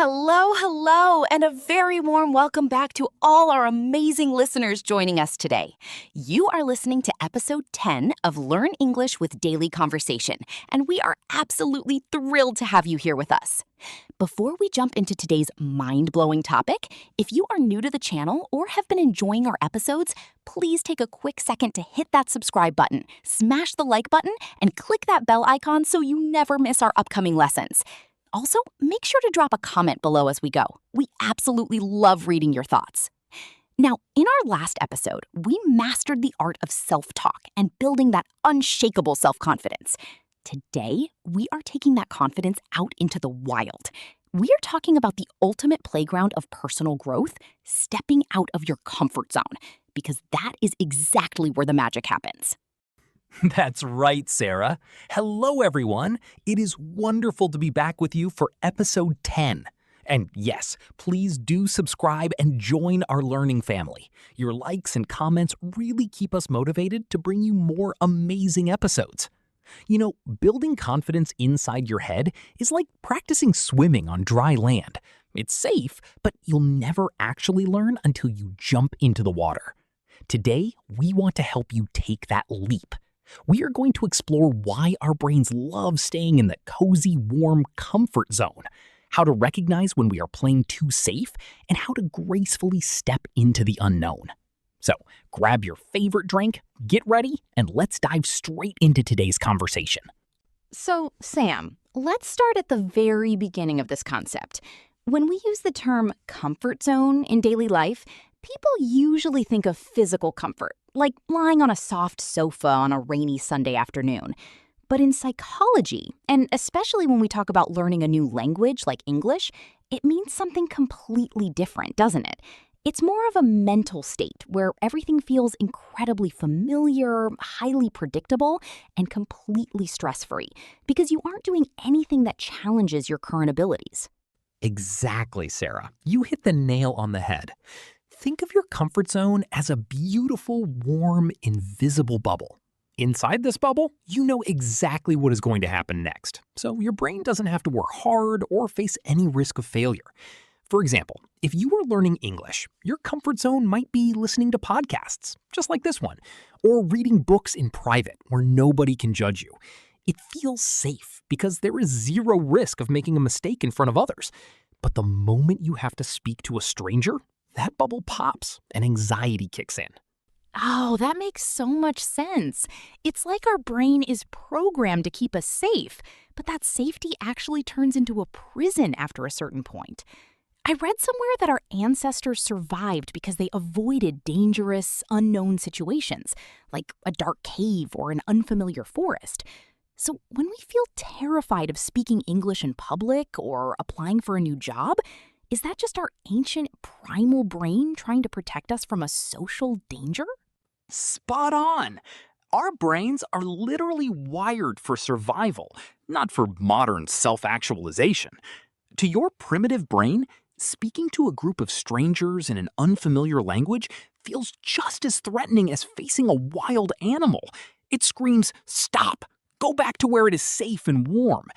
Hello, hello, and a very warm welcome back to all our amazing listeners joining us today. You are listening to episode 10 of Learn English with Daily Conversation, and we are absolutely thrilled to have you here with us. Before we jump into today's mind-blowing topic, if you are new to the channel or have been enjoying our episodes, please take a quick second to hit that subscribe button, smash the like button, and click that bell icon so you never miss our upcoming lessons. Also, make sure to drop a comment below as we go. We absolutely love reading your thoughts. Now, in our last episode, we mastered the art of self-talk and building that unshakable self-confidence. Today, we are taking that confidence out into the wild. We are talking about the ultimate playground of personal growth, stepping out of your comfort zone, because that is exactly where the magic happens. That's right, Sarah. Hello, everyone. It is wonderful to be back with you for episode 10. And yes, please do subscribe and join our learning family. Your likes and comments really keep us motivated to bring you more amazing episodes. You know, building confidence inside your head is like practicing swimming on dry land. It's safe, but you'll never actually learn until you jump into the water. Today, we want to help you take that leap. We are going to explore why our brains love staying in the cozy, warm comfort zone, how to recognize when we are playing too safe, and how to gracefully step into the unknown. So, grab your favorite drink, get ready, and let's dive straight into today's conversation. So, Sam, let's start at the very beginning of this concept. When we use the term comfort zone in daily life, people usually think of physical comfort, like lying on a soft sofa on a rainy Sunday afternoon. But in psychology, and especially when we talk about learning a new language like English, it means something completely different, doesn't it? It's more of a mental state where everything feels incredibly familiar, highly predictable, and completely stress-free, because you aren't doing anything that challenges your current abilities. Exactly, Sarah. You hit the nail on the head. Think of your comfort zone as a beautiful, warm, invisible bubble. Inside this bubble, you know exactly what is going to happen next, so your brain doesn't have to work hard or face any risk of failure. For example, if you are learning English, your comfort zone might be listening to podcasts, just like this one, or reading books in private where nobody can judge you. It feels safe because there is zero risk of making a mistake in front of others. But the moment you have to speak to a stranger, that bubble pops and anxiety kicks in. Oh, that makes so much sense. It's like our brain is programmed to keep us safe, but that safety actually turns into a prison after a certain point. I read somewhere that our ancestors survived because they avoided dangerous, unknown situations, like a dark cave or an unfamiliar forest. So when we feel terrified of speaking English in public or applying for a new job, is that just our ancient primal brain trying to protect us from a social danger? Spot on! Our brains are literally wired for survival, not for modern self-actualization. To your primitive brain, speaking to a group of strangers in an unfamiliar language feels just as threatening as facing a wild animal. It screams, "Stop! Go back to where it is safe and warm."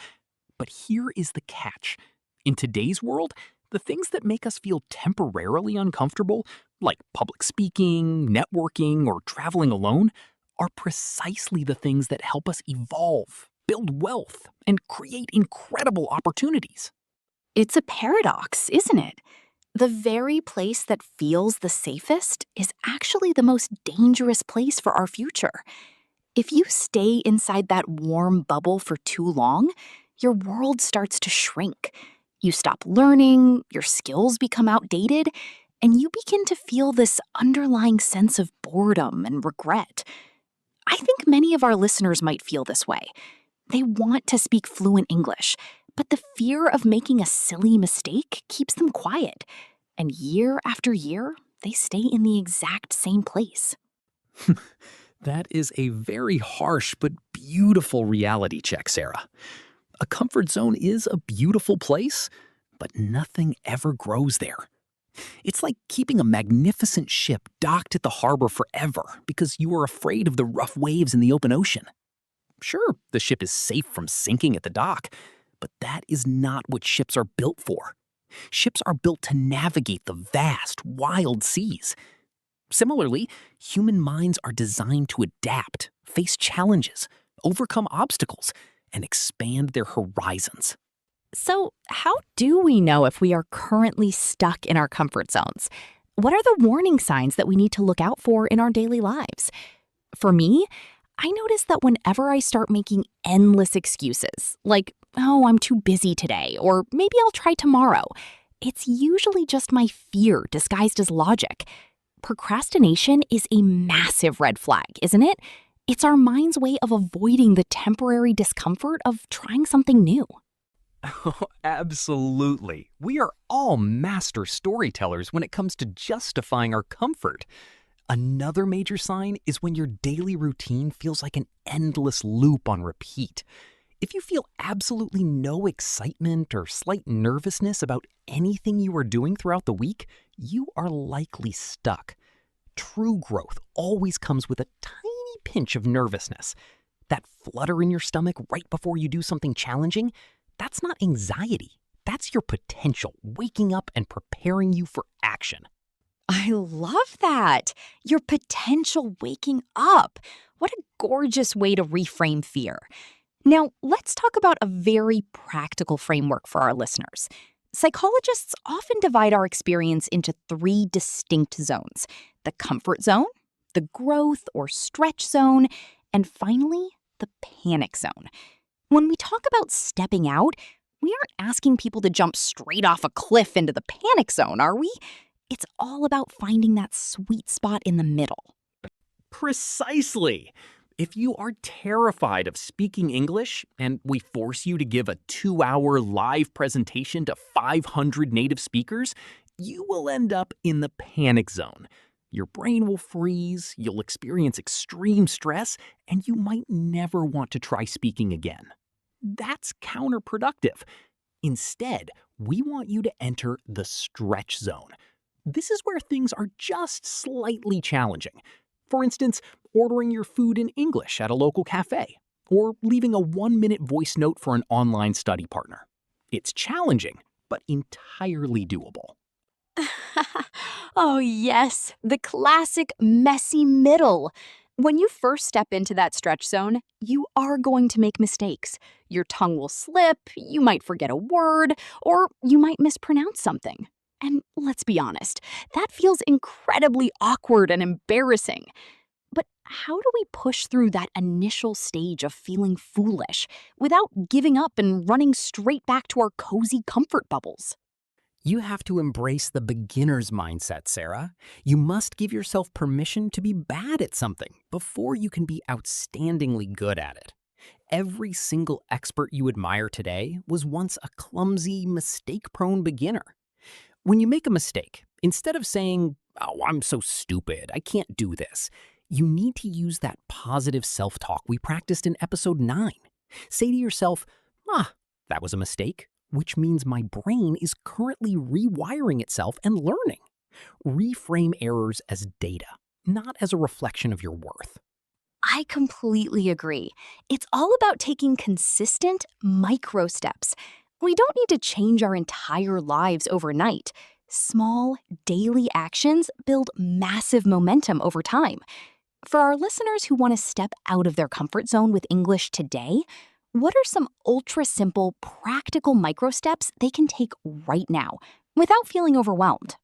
But here is the catch. In today's world, the things that make us feel temporarily uncomfortable, like public speaking, networking, or traveling alone, are precisely the things that help us evolve, build wealth, and create incredible opportunities. It's a paradox, isn't it? The very place that feels the safest is actually the most dangerous place for our future. If you stay inside that warm bubble for too long, your world starts to shrink. You stop learning, your skills become outdated, and you begin to feel this underlying sense of boredom and regret. I think many of our listeners might feel this way. They want to speak fluent English, but the fear of making a silly mistake keeps them quiet. And year after year, they stay in the exact same place. That is a very harsh but beautiful reality check, Sarah. A comfort zone is a beautiful place, but nothing ever grows there. It's like keeping a magnificent ship docked at the harbor forever because you are afraid of the rough waves in the open ocean. Sure, the ship is safe from sinking at the dock, but that is not what ships are built for. Ships are built to navigate the vast, wild seas. Similarly, human minds are designed to adapt, face challenges, overcome obstacles, and expand their horizons. So, how do we know if we are currently stuck in our comfort zones? What are the warning signs that we need to look out for in our daily lives? For me, I notice that whenever I start making endless excuses, like, oh, I'm too busy today, or maybe I'll try tomorrow, it's usually just my fear disguised as logic. Procrastination is a massive red flag, isn't it? It's our mind's way of avoiding the temporary discomfort of trying something new. Oh, absolutely. We are all master storytellers when it comes to justifying our comfort. Another major sign is when your daily routine feels like an endless loop on repeat. If you feel absolutely no excitement or slight nervousness about anything you are doing throughout the week, you are likely stuck. True growth always comes with a tiny pinch of nervousness. That flutter in your stomach right before you do something challenging, that's not anxiety. That's your potential waking up and preparing you for action. I love that. Your potential waking up. What a gorgeous way to reframe fear. Now, let's talk about a very practical framework for our listeners. Psychologists often divide our experience into three distinct zones: the comfort zone, the growth or stretch zone, and finally, the panic zone. When we talk about stepping out, we aren't asking people to jump straight off a cliff into the panic zone, are we? It's all about finding that sweet spot in the middle. Precisely. If you are terrified of speaking English and we force you to give a 2-hour live presentation to 500 native speakers, you will end up in the panic zone. Your brain will freeze, you'll experience extreme stress, and you might never want to try speaking again. That's counterproductive. Instead, we want you to enter the stretch zone. This is where things are just slightly challenging. For instance, ordering your food in English at a local cafe, or leaving a 1-minute voice note for an online study partner. It's challenging, but entirely doable. Oh, yes, the classic messy middle. When you first step into that stretch zone, you are going to make mistakes. Your tongue will slip, you might forget a word, or you might mispronounce something. And let's be honest, that feels incredibly awkward and embarrassing. But how do we push through that initial stage of feeling foolish without giving up and running straight back to our cozy comfort bubbles? You have to embrace the beginner's mindset, Sarah. You must give yourself permission to be bad at something before you can be outstandingly good at it. Every single expert you admire today was once a clumsy, mistake-prone beginner. When you make a mistake, instead of saying, "Oh, I'm so stupid, I can't do this," you need to use that positive self-talk we practiced in episode 9. Say to yourself, that was a mistake, which means my brain is currently rewiring itself and learning. Reframe errors as data, not as a reflection of your worth. I completely agree. It's all about taking consistent micro steps. We don't need to change our entire lives overnight. Small, daily actions build massive momentum over time. For our listeners who want to step out of their comfort zone with English today, what are some ultra simple, practical micro steps they can take right now without feeling overwhelmed?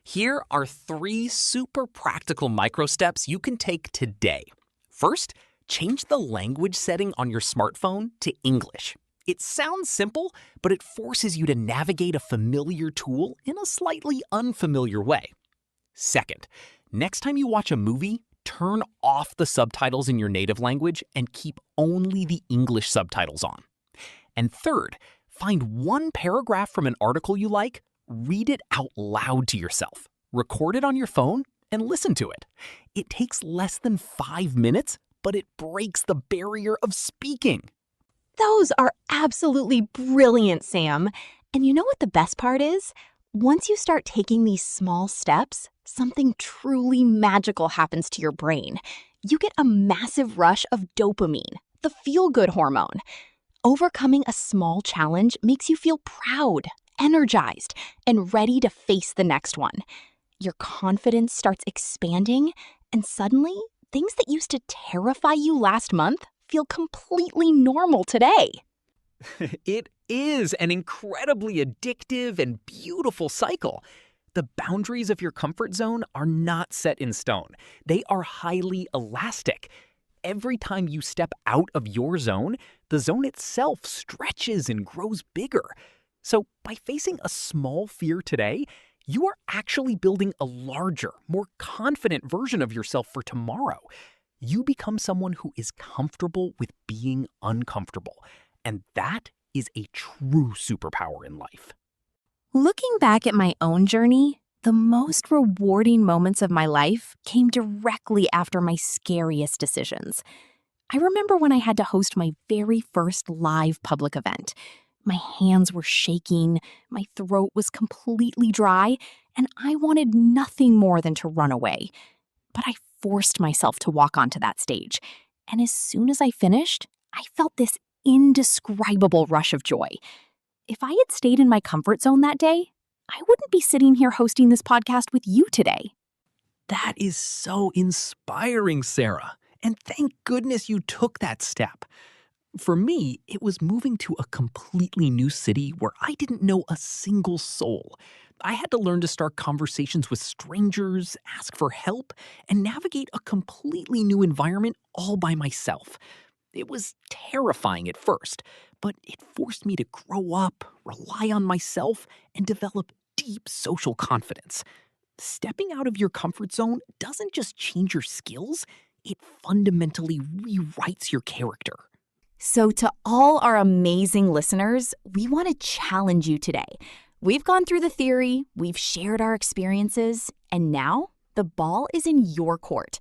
Here are 3 super practical micro steps you can take today. First, change the language setting on your smartphone to English. It sounds simple, but it forces you to navigate a familiar tool in a slightly unfamiliar way. Second, next time you watch a movie, turn off the subtitles in your native language and keep only the English subtitles on. And third, find one paragraph from an article you like, read it out loud to yourself, record it on your phone, and listen to it. It takes less than 5 minutes, but it breaks the barrier of speaking. Those are absolutely brilliant, Sam. And you know what the best part is? Once you start taking these small steps, something truly magical happens to your brain. You get a massive rush of dopamine, the feel-good hormone. Overcoming a small challenge makes you feel proud, energized and ready to face the next one. Your confidence starts expanding, and suddenly, things that used to terrify you last month feel completely normal today. It is an incredibly addictive and beautiful cycle. The boundaries of your comfort zone are not set in stone. They are highly elastic. Every time you step out of your zone, the zone itself stretches and grows bigger. So by facing a small fear today, you are actually building a larger, more confident version of yourself for tomorrow. You become someone who is comfortable with being uncomfortable. And that is a true superpower in life. Looking back at my own journey, the most rewarding moments of my life came directly after my scariest decisions. I remember when I had to host my very first live public event. My hands were shaking, my throat was completely dry, and I wanted nothing more than to run away. But I forced myself to walk onto that stage. And as soon as I finished, I felt this indescribable rush of joy. If I had stayed in my comfort zone that day, I wouldn't be sitting here hosting this podcast with you today. That is so inspiring, Sarah. And thank goodness you took that step. For me, it was moving to a completely new city where I didn't know a single soul. I had to learn to start conversations with strangers, ask for help, and navigate a completely new environment all by myself. It was terrifying at first, but it forced me to grow up, rely on myself, and develop deep social confidence. Stepping out of your comfort zone doesn't just change your skills, it fundamentally rewrites your character. So, to all our amazing listeners, we want to challenge you today. We've gone through the theory, we've shared our experiences, and now the ball is in your court.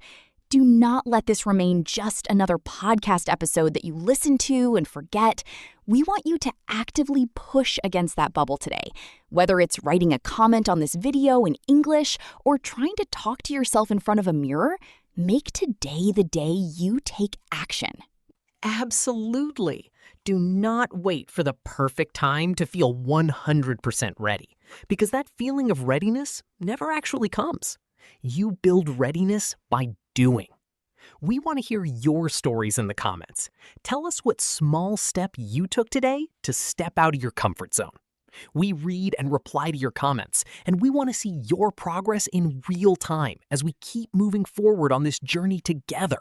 Do not let this remain just another podcast episode that you listen to and forget. We want you to actively push against that bubble today. Whether it's writing a comment on this video in English or trying to talk to yourself in front of a mirror, make today the day you take action. Absolutely. Do not wait for the perfect time to feel 100% ready, because that feeling of readiness never actually comes. You build readiness by doing. We want to hear your stories in the comments. Tell us what small step you took today to step out of your comfort zone. We read and reply to your comments, and we want to see your progress in real time as we keep moving forward on this journey together.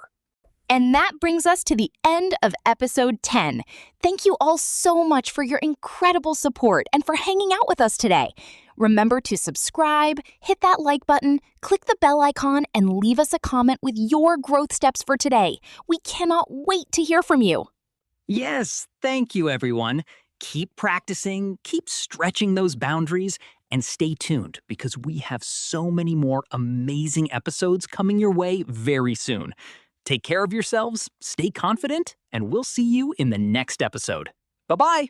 And that brings us to the end of episode 10. Thank you all so much for your incredible support and for hanging out with us today. Remember to subscribe, hit that like button, click the bell icon, and leave us a comment with your growth steps for today. We cannot wait to hear from you. Yes, thank you, everyone. Keep practicing, keep stretching those boundaries, and stay tuned because we have so many more amazing episodes coming your way very soon. Take care of yourselves, stay confident, and we'll see you in the next episode. Bye-bye.